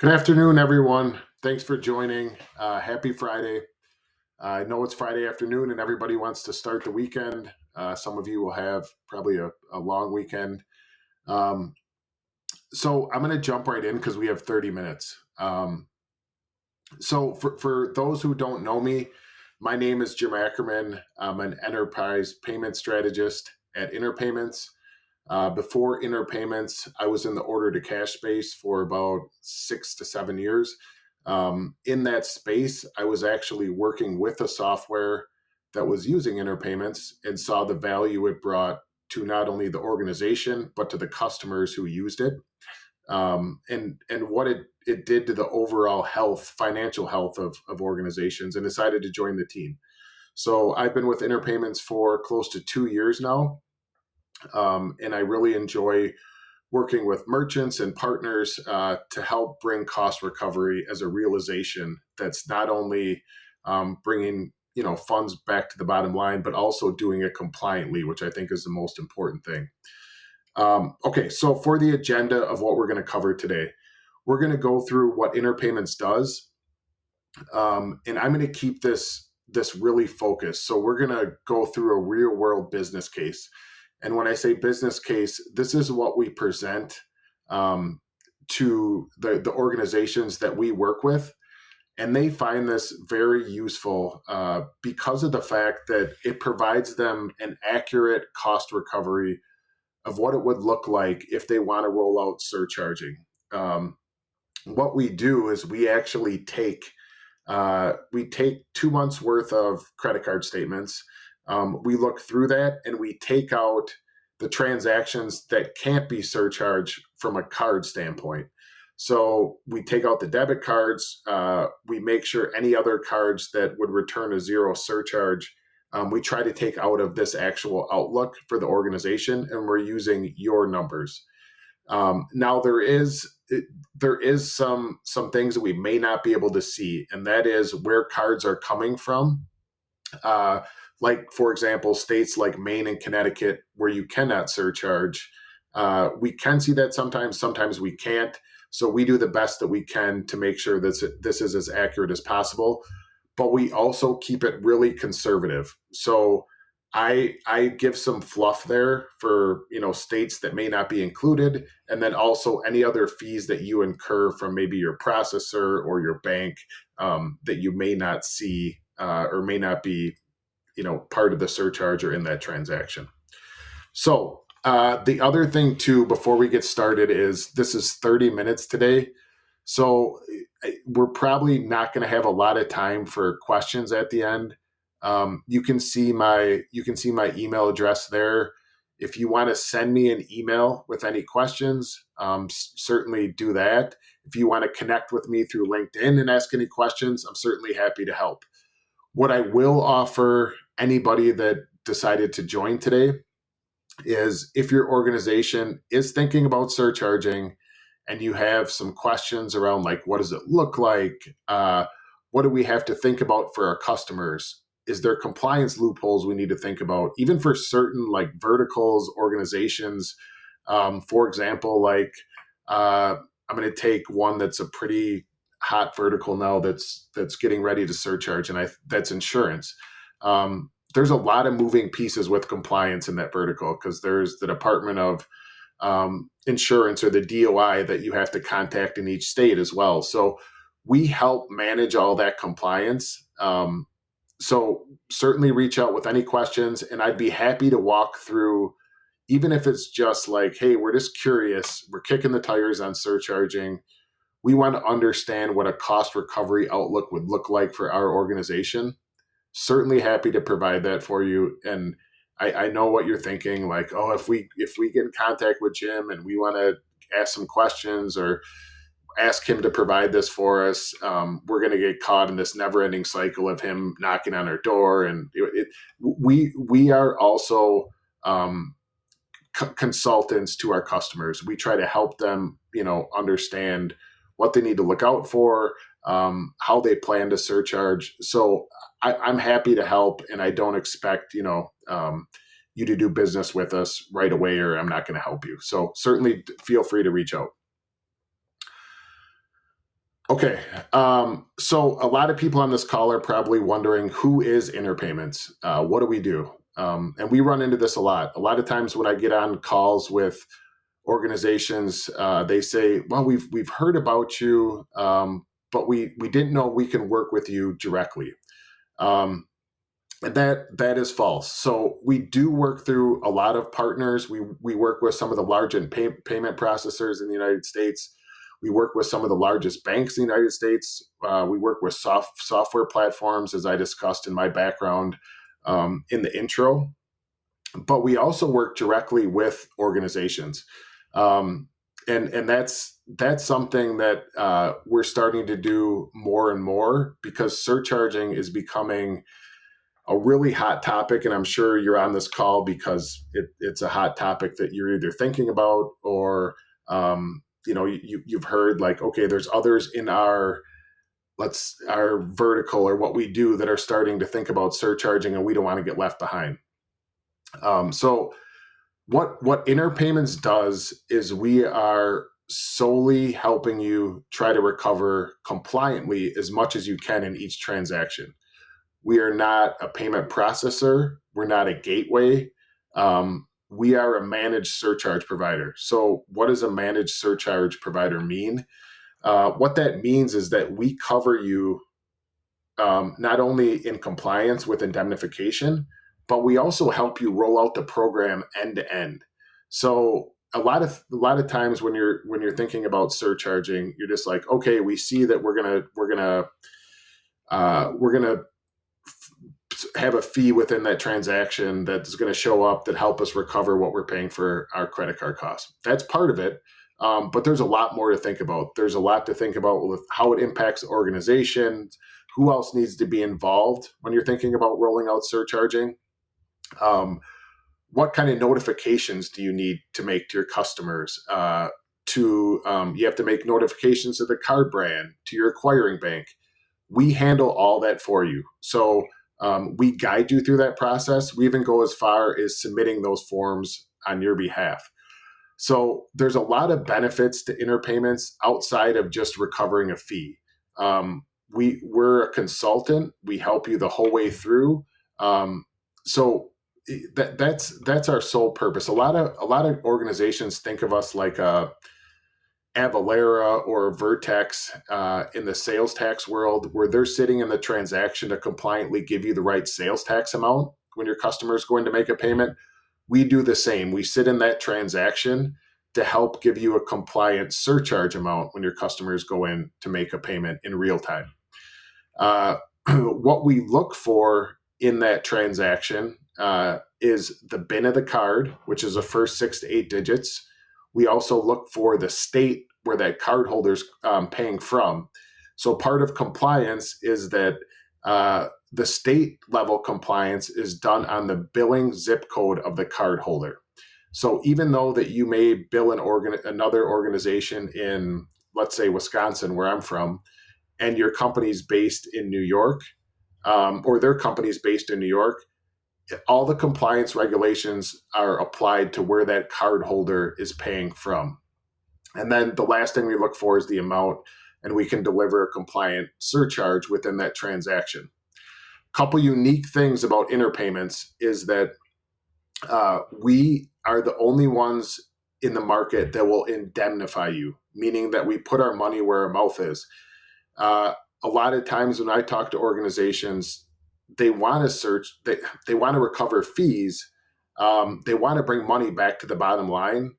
Good afternoon, everyone. Thanks for joining. Happy Friday. I know it's Friday afternoon and everybody wants to start the weekend. Some of you will have probably a long weekend. Um, so I'm going to jump right in because we have 30 minutes. For those who don't know me, my name is Jim Ackerman. I'm an enterprise payment strategist at Interpayments. Before Interpayments, I was in the order to cash space for about 6 to 7 years. In that space, I was actually working with a software that was using Interpayments and saw the value it brought to not only the organization, but to the customers who used it. And what it did to the overall financial health of organizations, and decided to join the team. So I've been with Interpayments for close to 2 years now. And I really enjoy working with merchants and partners to help bring cost recovery as a realization that's not only bringing funds back to the bottom line, but also doing it compliantly, which I think is the most important thing. Okay, so for the agenda of what we're going to cover today, we're going to go through what Interpayments does, and I'm going to keep this really focused. So we're going to go through a real world business case. And when I say business case, this is what we present to the organizations that we work with. And they find this very useful because of the fact that it provides them an accurate cost recovery of what it would look like if they want to roll out surcharging. What we do is we actually take 2 months worth of credit card statements. We look through that and we take out the transactions that can't be surcharged from a card standpoint. So we take out the debit cards. We make sure any other cards that would return a zero surcharge, we try to take out of this actual outlook for the organization, and we're using your numbers. Now there is some things that we may not be able to see, and that is where cards are coming from. Like, for example, states like Maine and Connecticut, where you cannot surcharge. We can see that sometimes we can't. So we do the best that we can to make sure that this is as accurate as possible. But we also keep it really conservative. So I give some fluff there for states that may not be included, and then also any other fees that you incur from maybe your processor or your bank that you may not see or may not be part of the surcharge or in that transaction. So the other thing too, before we get started, is this is 30 minutes today. So we're probably not going to have a lot of time for questions at the end. You can see my email address there. If you want to send me an email with any questions, certainly do that. If you want to connect with me through LinkedIn and ask any questions, I'm certainly happy to help. What I will offer anybody that decided to join today is, if your organization is thinking about surcharging and you have some questions around, like, what does it look like? What do we have to think about for our customers? Is there compliance loopholes we need to think about, even for certain like verticals, organizations? For example, like I'm going to take one that's a pretty hot vertical now that's getting ready to surcharge, and that's insurance. There's a lot of moving pieces with compliance in that vertical, because there's the Department of Insurance, or the DOI, that you have to contact in each state as well. So we help manage all that compliance. So certainly reach out with any questions, and I'd be happy to walk through, even if it's just like, hey, we're just curious, we're kicking the tires on surcharging. We want to understand what a cost recovery outlook would look like for our organization. Certainly happy to provide that for you. And I know what you're thinking, like, oh, if we get in contact with Jim and we want to ask some questions or ask him to provide this for us, we're going to get caught in this never-ending cycle of him knocking on our door. And we are also consultants to our customers. We try to help them, understand what they need to look out for, how they plan to surcharge. So I'm happy to help, and I don't expect, you to do business with us right away, or I'm not going to help you. So certainly feel free to reach out. Okay. So a lot of people on this call are probably wondering, who is Interpayments? What do we do? And we run into this a lot. A lot of times when I get on calls with organizations, they say, "Well, we've heard about you, but we didn't know we can work with you directly." Um, and that is false. So we do work through a lot of partners. We work with some of the largest payment processors in the United States. We work with some of the largest banks in the United States. We work with software platforms, as I discussed in my background in the intro. But we also work directly with organizations, um, and that's something that we're starting to do more and more, because surcharging is becoming a really hot topic. And I'm sure you're on this call because it's a hot topic that you're either thinking about, or you've heard, like, okay, there's others in our vertical or what we do that are starting to think about surcharging, and we don't want to get left behind. So what Interpayments does is we are solely helping you try to recover compliantly as much as you can in each transaction. We are not a payment processor. We're not a gateway. We are a managed surcharge provider. So what does a managed surcharge provider mean? What that means is that we cover you, not only in compliance with indemnification, but we also help you roll out the program end to end. So a lot of times when you're thinking about surcharging, you're just like, okay, we see that we're gonna have a fee within that transaction that's going to show up that help us recover what we're paying for our credit card costs. That's part of it. But there's a lot more to think about. There's a lot to think about with how it impacts the organization. Who else needs to be involved when you're thinking about rolling out surcharging? What kind of notifications do you need to make to your customers? You have to make notifications to the card brand, to your acquiring bank. We handle all that for you. So we guide you through that process. We even go as far as submitting those forms on your behalf. So there's a lot of benefits to Interpayments outside of just recovering a fee. We're a consultant. We help you the whole way through. So that's our sole purpose. A lot of organizations think of us like a Avalara or Vertex in the sales tax world, where they're sitting in the transaction to compliantly give you the right sales tax amount when your customer is going to make a payment. We do the same. We sit in that transaction to help give you a compliant surcharge amount when your customers go in to make a payment in real time. Uh, what we look for in that transaction is the BIN of the card, which is the first 6 to 8 digits. We also look for the state where that card holder's paying from. So part of compliance is that the state level compliance is done on the billing zip code of the card holder. So even though that you may bill another organization in, let's say, Wisconsin, where I'm from, and your company's based in New York, or their company's based in New York, all the compliance regulations are applied to where that card holder is paying from. And then the last thing we look for is the amount, and we can deliver a compliant surcharge within that transaction. Couple unique things about Interpayments is that we are the only ones in the market that will indemnify you, meaning that we put our money where our mouth is. A lot of times when I talk to organizations, they want to they want to recover fees. They want to bring money back to the bottom line,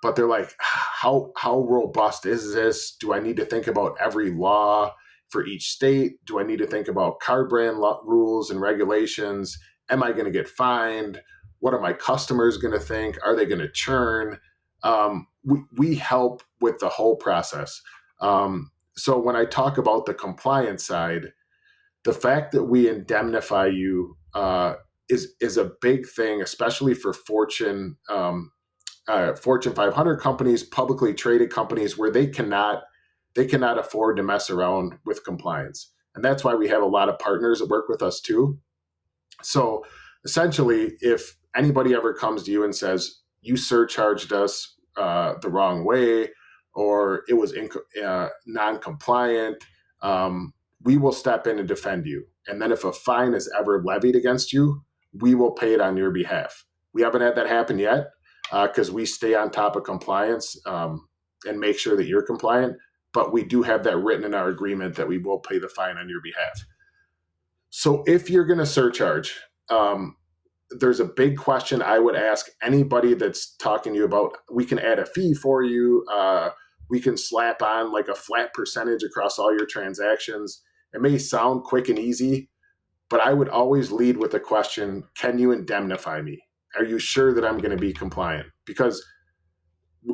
but they're like, how robust is this? Do I need to think about every law for each state? Do I need to think about card brand rules and regulations? Am I going to get fined? What are my customers going to think? Are they going to churn? We help with the whole process. So when I talk about the compliance side, the fact that we indemnify you is a big thing, especially for Fortune 500 companies, publicly traded companies, where they cannot afford to mess around with compliance. And that's why we have a lot of partners that work with us too. So essentially, if anybody ever comes to you and says, you surcharged us the wrong way, or it was non-compliant, we will step in and defend you. And then if a fine is ever levied against you, we will pay it on your behalf. We haven't had that happen yet because we stay on top of compliance and make sure that you're compliant. But we do have that written in our agreement that we will pay the fine on your behalf. So if you're going to surcharge, there's a big question I would ask anybody that's talking to you about, we can add a fee for you. We can slap on like a flat percentage across all your transactions. It may sound quick and easy, but I would always lead with the question, can you indemnify me? Are you sure that I'm going to be compliant? Because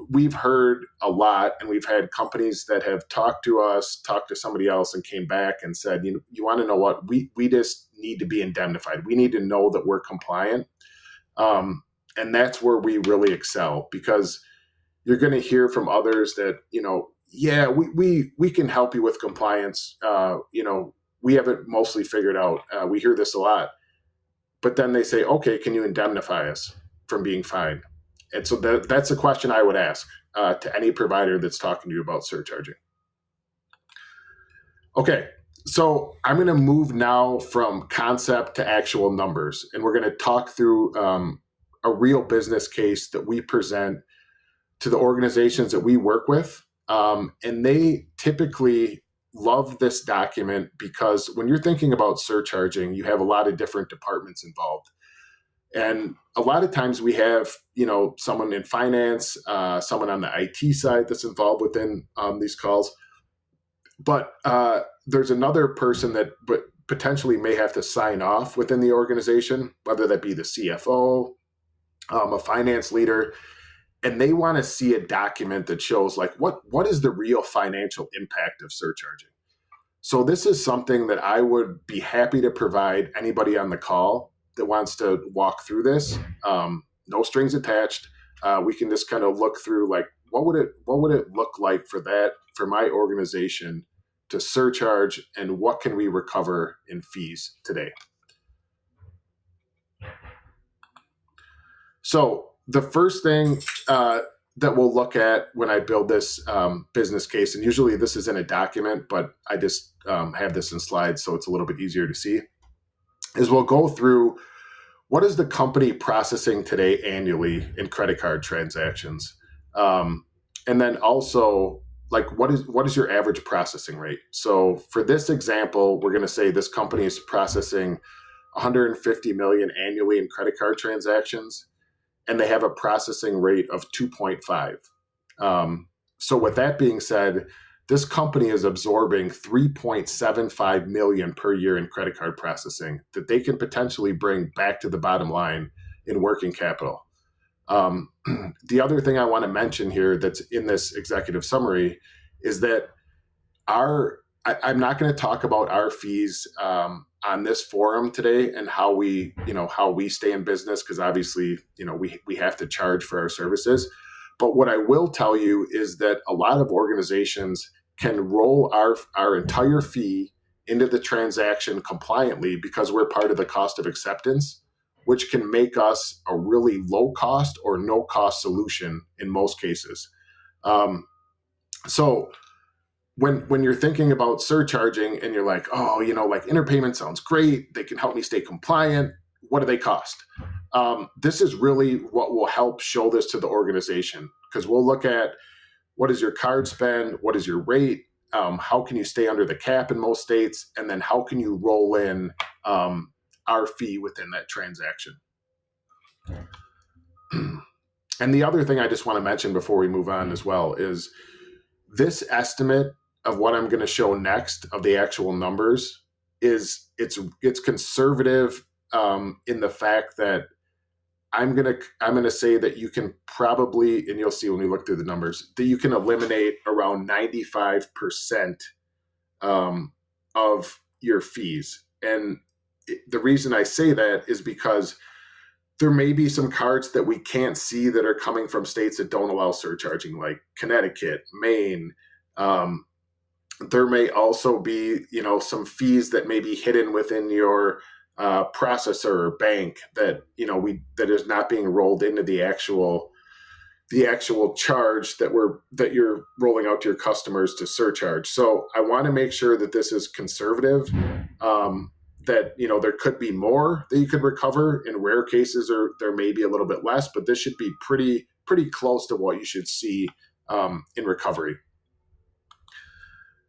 we've heard a lot, and we've had companies that have talked to us, talked to somebody else, and came back and said, you want to know what? We just need to be indemnified. We need to know that we're compliant. And that's where we really excel, because you're going to hear from others that, yeah, we can help you with compliance. We have it mostly figured out. We hear this a lot. But then they say, okay, can you indemnify us from being fined? And so that's a question I would ask to any provider that's talking to you about surcharging. Okay, so I'm going to move now from concept to actual numbers, and we're going to talk through a real business case that we present to the organizations that we work with. And they typically love this document because when you're thinking about surcharging, you have a lot of different departments involved. And a lot of times we have, someone in finance, someone on the IT side that's involved within these calls. But there's another person that potentially may have to sign off within the organization, whether that be the CFO, a finance leader, and they want to see a document that shows like what is the real financial impact of surcharging. So this is something that I would be happy to provide anybody on the call that wants to walk through this. No strings attached. We can just kind of look through like what would it look like for my organization to surcharge, and what can we recover in fees today. So the first thing that we'll look at when I build this business case, and usually this is in a document, but I just have this in slides so it's a little bit easier to see, is we'll go through what is the company processing today annually in credit card transactions, and then also like what is your average processing rate. So for this example, we're going to say this company is processing 150 million annually in credit card transactions, and they have a processing rate of 2.5. So with that being said, this company is absorbing 3.75 million per year in credit card processing that they can potentially bring back to the bottom line in working capital. The other thing I want to mention here that's in this executive summary is that I'm not going to talk about our fees on this forum today and how we stay in business, because obviously, we have to charge for our services. But what I will tell you is that a lot of organizations can roll our entire fee into the transaction compliantly because we're part of the cost of acceptance, which can make us a really low cost or no cost solution in most cases. So when you're thinking about surcharging and you're like, oh, like Interpayment sounds great, they can help me stay compliant, what do they cost? This is really what will help show this to the organization, because we'll look at what is your card spend, what is your rate, how can you stay under the cap in most states, and then how can you roll in our fee within that transaction. And the other thing I just want to mention before we move on as well is this estimate of what I'm going to show next of the actual numbers is it's conservative in the fact that I'm gonna say that you can probably, and you'll see when we look through the numbers, that you can eliminate around 95% of your fees. And the reason I say that is because there may be some cards that we can't see that are coming from states that don't allow surcharging, like Connecticut, Maine. There may also be, some fees that may be hidden within your processor or bank that that is not being rolled into the actual the actual charge that you're rolling out to your customers to surcharge. So I want to make sure that this is conservative. That there could be more that you could recover in rare cases, or there may be a little bit less, but this should be pretty close to what you should see in recovery.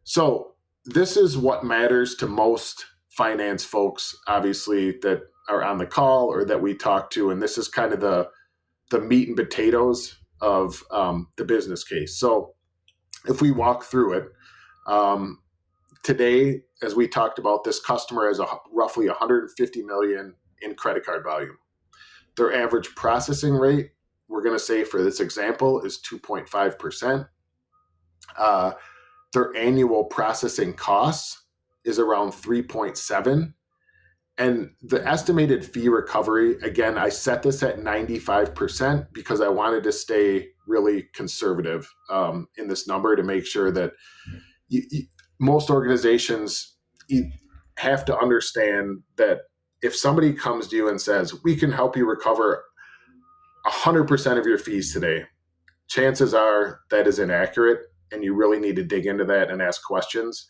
So this is what matters to most finance folks, obviously, that are on the call or that we talk to, and this is kind of the meat and potatoes of the business case. So if we walk through it, today, as we talked about, this customer has roughly 150 million in credit card volume. Their average processing rate, we're going to say for this example, is 2.5%. Their annual processing costs is around 3.7. And the estimated fee recovery, again, I set this at 95% because I wanted to stay really conservative in this number to make sure that most organizations have to understand that if somebody comes to you and says, we can help you recover 100% of your fees today, chances are that is inaccurate, and you really need to dig into that and ask questions.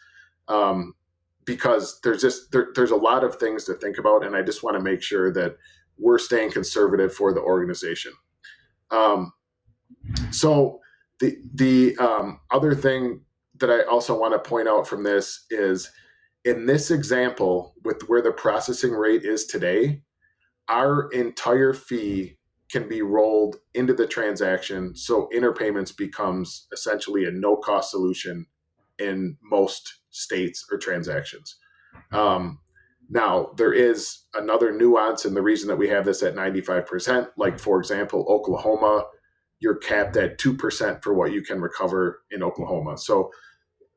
Because there's a lot of things to think about, and I just want to make sure that we're staying conservative for the organization. So the other thing that I also want to point out from this is, in this example, with where the processing rate is today, our entire fee can be rolled into the transaction, so interpayments becomes essentially a no-cost solution in most states or transactions. Now, there is another nuance, and the reason that we have this at 95%, like, for example, Oklahoma, you're capped at 2% for what you can recover in Oklahoma. So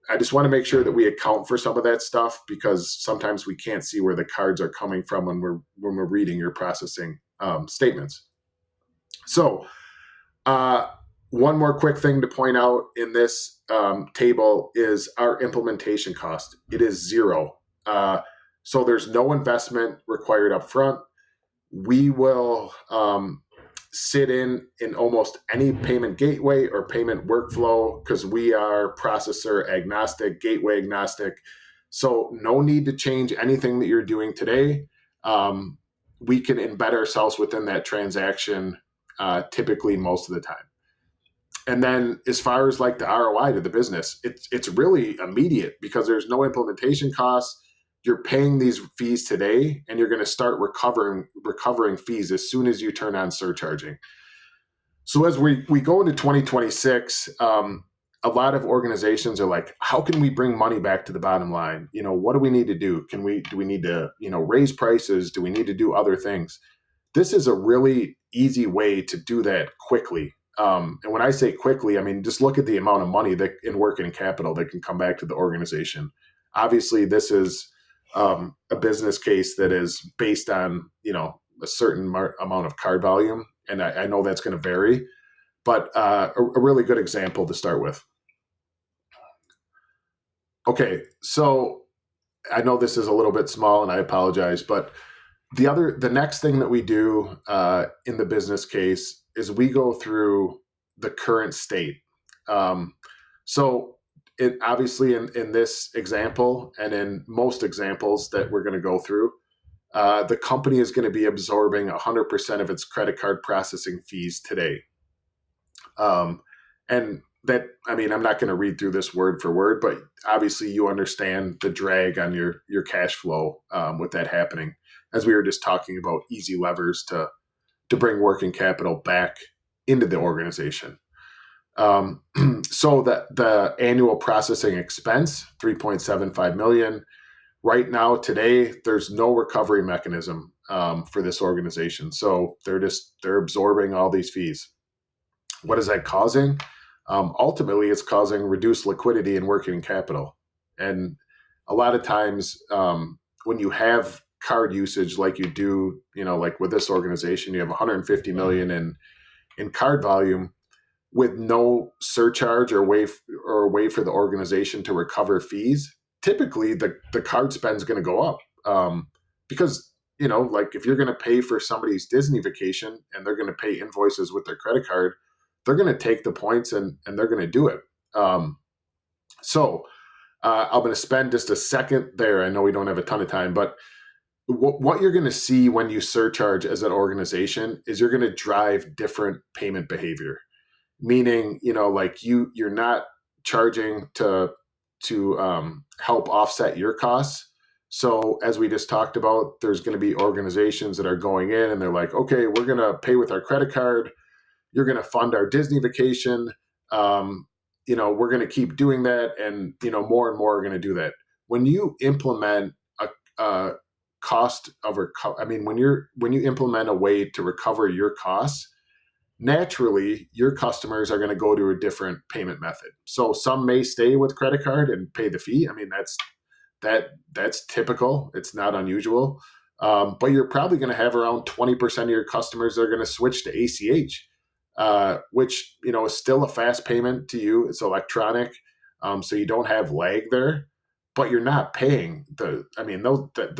I just want to make sure that we account for some of that stuff, because sometimes we can't see where the cards are coming from when we're reading your processing statements. So one more quick thing to point out in this table is our implementation cost. It is zero. So there's no investment required up front. We will sit in almost any payment gateway or payment workflow, because we are processor agnostic, gateway agnostic. So no need to change anything that you're doing today. We can embed ourselves within that transaction typically most of the time. And then as far as like the ROI to the business, it's really immediate, because there's no implementation costs. You're paying these fees today, and you're going to start recovering fees as soon as you turn on surcharging. So as we go into 2026, a lot of organizations are like, how can we bring money back to the bottom line? What do we need to do? Do we need to, raise prices? Do we need to do other things? This is a really easy way to do that quickly. And when I say quickly, I mean, just look at the amount of money that in working capital that can come back to the organization. Obviously, this is a business case that is based on, a certain amount of card volume. And I know that's going to vary, but a really good example to start with. Okay, so I know this is a little bit small, and I apologize, but the next thing that we do in the business case is we go through the current state. So it obviously in this example, and in most examples that we're going to go through, the company is going to be absorbing 100% of its credit card processing fees today. And that, I mean, I'm not going to read through this word for word, but obviously you understand the drag on your cash flow with that happening, as we were just talking about easy levers to bring working capital back into the organization. So the annual processing expense, 3.75 million. Right now, today, there's no recovery mechanism for this organization. So they're absorbing all these fees. What is that causing? Ultimately, it's causing reduced liquidity and working capital. And a lot of times when you have card usage like you do, like with this organization, you have 150 million in card volume with no surcharge or way for the organization to recover fees. Typically, the card spend is going to go up because, like if you're going to pay for somebody's Disney vacation and they're going to pay invoices with their credit card, they're going to take the points and they're going to do it. So I'm going to spend just a second there. I know we don't have a ton of time, but what you're going to see when you surcharge as an organization is you're going to drive different payment behavior. Meaning, like you're not charging to help offset your costs. So as we just talked about, there's going to be organizations that are going in and they're like, okay, we're going to pay with our credit card. You're going to fund our Disney vacation. We're going to keep doing that, and more and more are going to do that. When you implement a cost of when you implement a way to recover your costs, naturally your customers are going to go to a different payment method. So some may stay with credit card and pay the fee. I mean, that's typical. It's not unusual. But you're probably going to have around 20% of your customers that are going to switch to ACH, which is still a fast payment to you. It's electronic, so you don't have lag there, but you're not paying the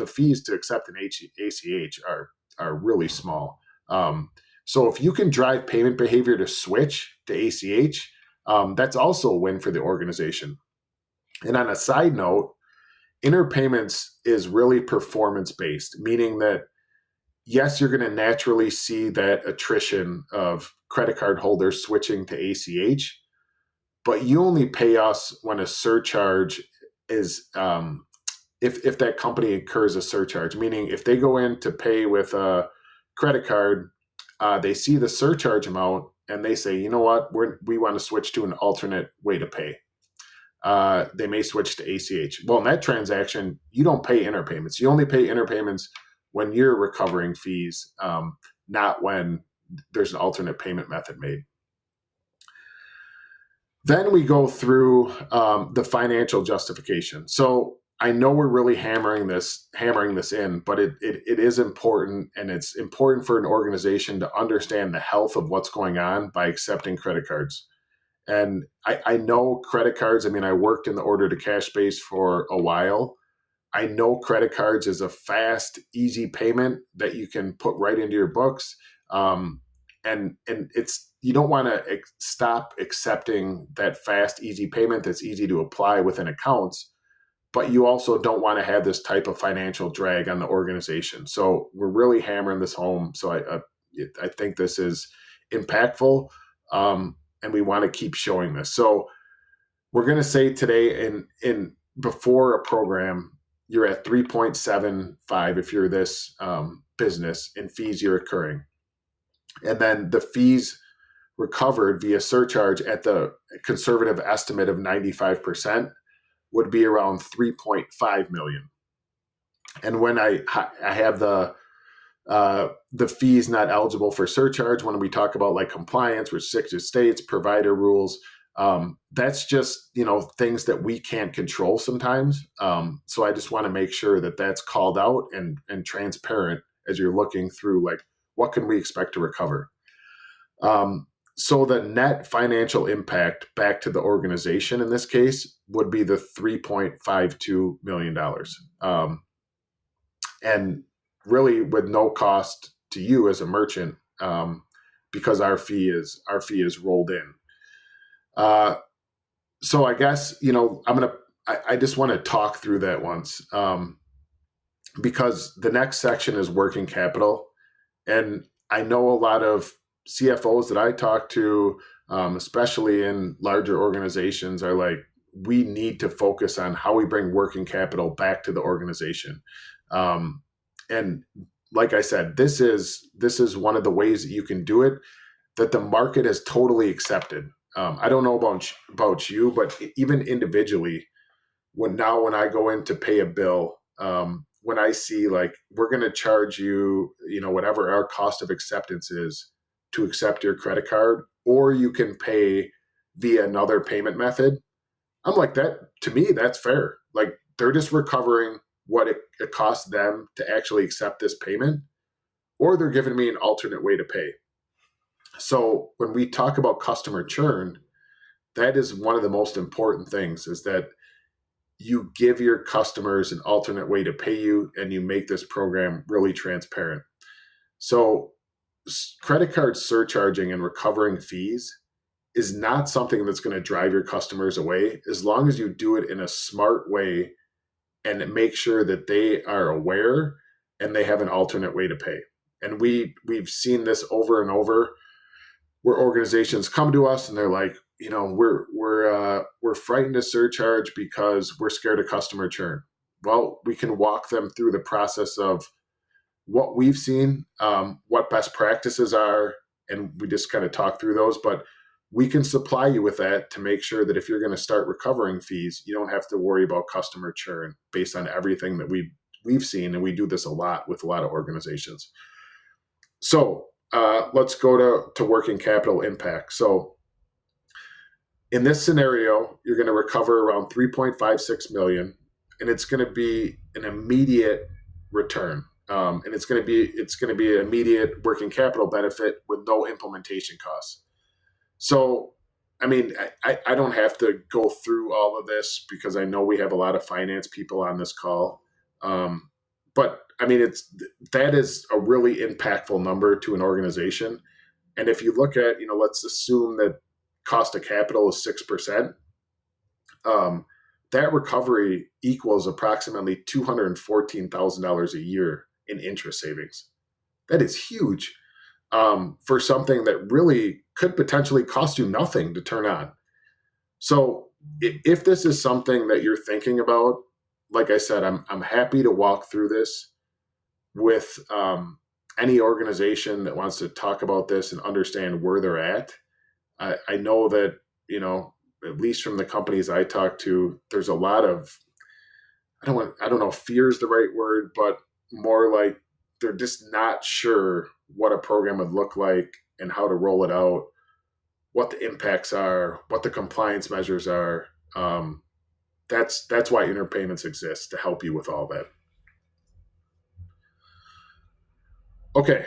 fees to accept an ACH are really small. So if you can drive payment behavior to switch to ACH, that's also a win for the organization. And on a side note, interpayments is really performance based, meaning that yes, you're going to naturally see that attrition of credit card holders switching to ACH, but you only pay us when a surcharge is if that company incurs a surcharge. Meaning, if they go in to pay with a credit card, they see the surcharge amount and they say, you know what, we want to switch to an alternate way to pay. They may switch to ACH. Well, in that transaction, you don't pay interpayments. You only pay interpayments when you're recovering fees, not when there's an alternate payment method made. Then we go through the financial justification. So I know we're really hammering this in, but it is important, and it's important for an organization to understand the health of what's going on by accepting credit cards. And I know credit cards. I mean, I worked in the order to cash space for a while. I know credit cards is a fast, easy payment that you can put right into your books. And it's, you don't want to stop accepting that fast, easy payment that's easy to apply within accounts, but you also don't want to have this type of financial drag on the organization. So we're really hammering this home. So I think this is impactful, and we want to keep showing this. So we're going to say today, in before a program, you're at 3.75 if you're this business in fees you're accruing. And then the fees recovered via surcharge at the conservative estimate of 95% would be around 3.5 million. And when I have the fees not eligible for surcharge, when we talk about like compliance with 60 states, provider rules, that's just, things that we can't control sometimes. So I just want to make sure that that's called out and transparent as you're looking through, like, what can we expect to recover? So the net financial impact back to the organization in this case would be the $3.52 million. And really with no cost to you as a merchant, because our fee is rolled in. So I guess, I just want to talk through that once, because the next section is working capital. And I know a lot of CFOs that I talk to, especially in larger organizations, are like, we need to focus on how we bring working capital back to the organization. And like I said, this is one of the ways that you can do it that the market has totally accepted. I don't know about you, but even individually, when I go in to pay a bill, when I see like, we're going to charge you, whatever our cost of acceptance is to accept your credit card, or you can pay via another payment method, I'm like, that, to me, that's fair. Like, they're just recovering what it costs them to actually accept this payment, or they're giving me an alternate way to pay. So when we talk about customer churn, that is one of the most important things, is that you give your customers an alternate way to pay you, and you make this program really transparent. So credit card surcharging and recovering fees is not something that's going to drive your customers away, as long as you do it in a smart way and make sure that they are aware and they have an alternate way to pay. And we've seen this over and over, where organizations come to us and they're like, we're frightened to surcharge because we're scared of customer churn. Well, we can walk them through the process of what we've seen, what best practices are, and we just kind of talk through those. But we can supply you with that to make sure that if you're going to start recovering fees, you don't have to worry about customer churn based on everything that we've seen, and we do this a lot with a lot of organizations. So let's go to working capital impact. So in this scenario, you're going to recover around 3.56 million, and it's going to be an immediate return. And it's going to be an immediate working capital benefit with no implementation costs. So, I mean, I don't have to go through all of this because I know we have a lot of finance people on this call. But I mean, that is a really impactful number to an organization. And if you look at, let's assume that cost of capital is 6%. That recovery equals approximately $214,000 a year in interest savings. That is huge for something that really could potentially cost you nothing to turn on. So if this is something that you're thinking about, like I said, I'm happy to walk through this with any organization that wants to talk about this and understand where they're at. I know that, at least from the companies I talk to, there's a lot of, I don't know if fear is the right word, but more like they're just not sure what a program would look like and how to roll it out, what the impacts are, what the compliance measures are. That's why Interpayments exists, to help you with all that. Okay.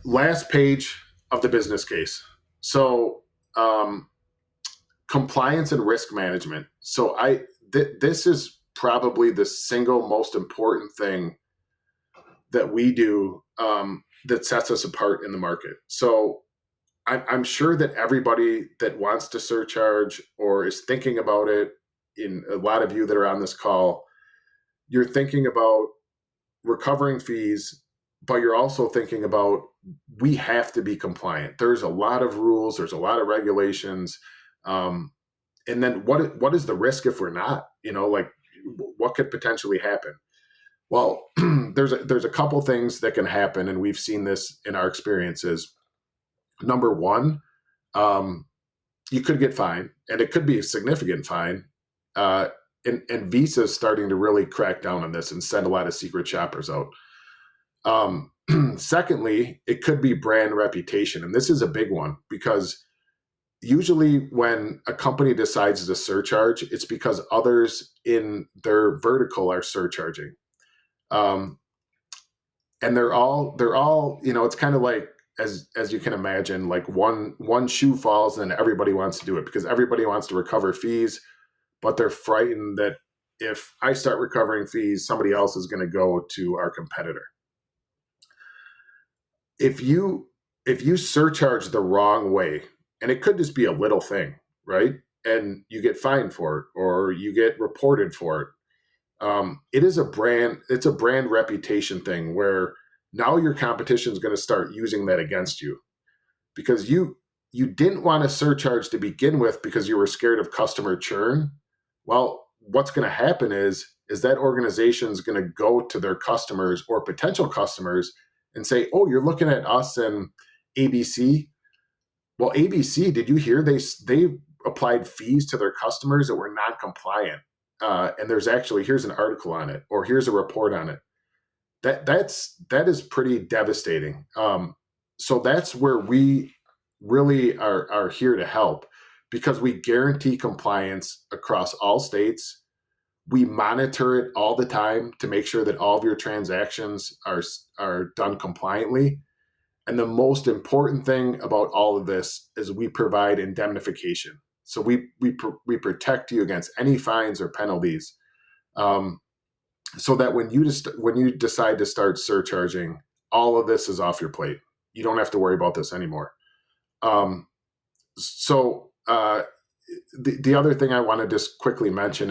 Last page of the business case. So compliance and risk management. So this is probably the single most important thing that we do that sets us apart in the market. So I'm sure that everybody that wants to surcharge or is thinking about it, in a lot of you that are on this call, you're thinking about recovering fees, but you're also thinking about, we have to be compliant. There's a lot of rules, there's a lot of regulations. And then what is the risk if we're not? Like, what could potentially happen? Well, there's a couple things that can happen, and we've seen this in our experiences. Number one, you could get fined, and it could be a significant fine. And Visa is starting to really crack down on this and send a lot of secret shoppers out. Secondly, it could be brand reputation, and this is a big one, because usually when a company decides to surcharge, it's because others in their vertical are surcharging. And they're all, it's kind of like, as you can imagine, like one shoe falls and everybody wants to do it because everybody wants to recover fees, but they're frightened that if I start recovering fees, somebody else is going to go to our competitor. If you surcharge the wrong way, and it could just be a little thing, right? And you get fined for it, or you get reported for it. It's a brand reputation thing, where now your competition is going to start using that against you, because you didn't want to surcharge to begin with because you were scared of customer churn. Well, what's going to happen is that organization is going to go to their customers or potential customers and say, "Oh, you're looking at us and ABC. Well, ABC, did you hear they applied fees to their customers that were non-compliant? And here's an article on it, or here's a report on it." That is pretty devastating. So that's where we really are here to help, because we guarantee compliance across all states. We monitor it all the time to make sure that all of your transactions are done compliantly. And the most important thing about all of this is we provide indemnification. So we protect you against any fines or penalties, so that when you decide to start surcharging, all of this is off your plate. You don't have to worry about this anymore. So the other thing I want to just quickly mention is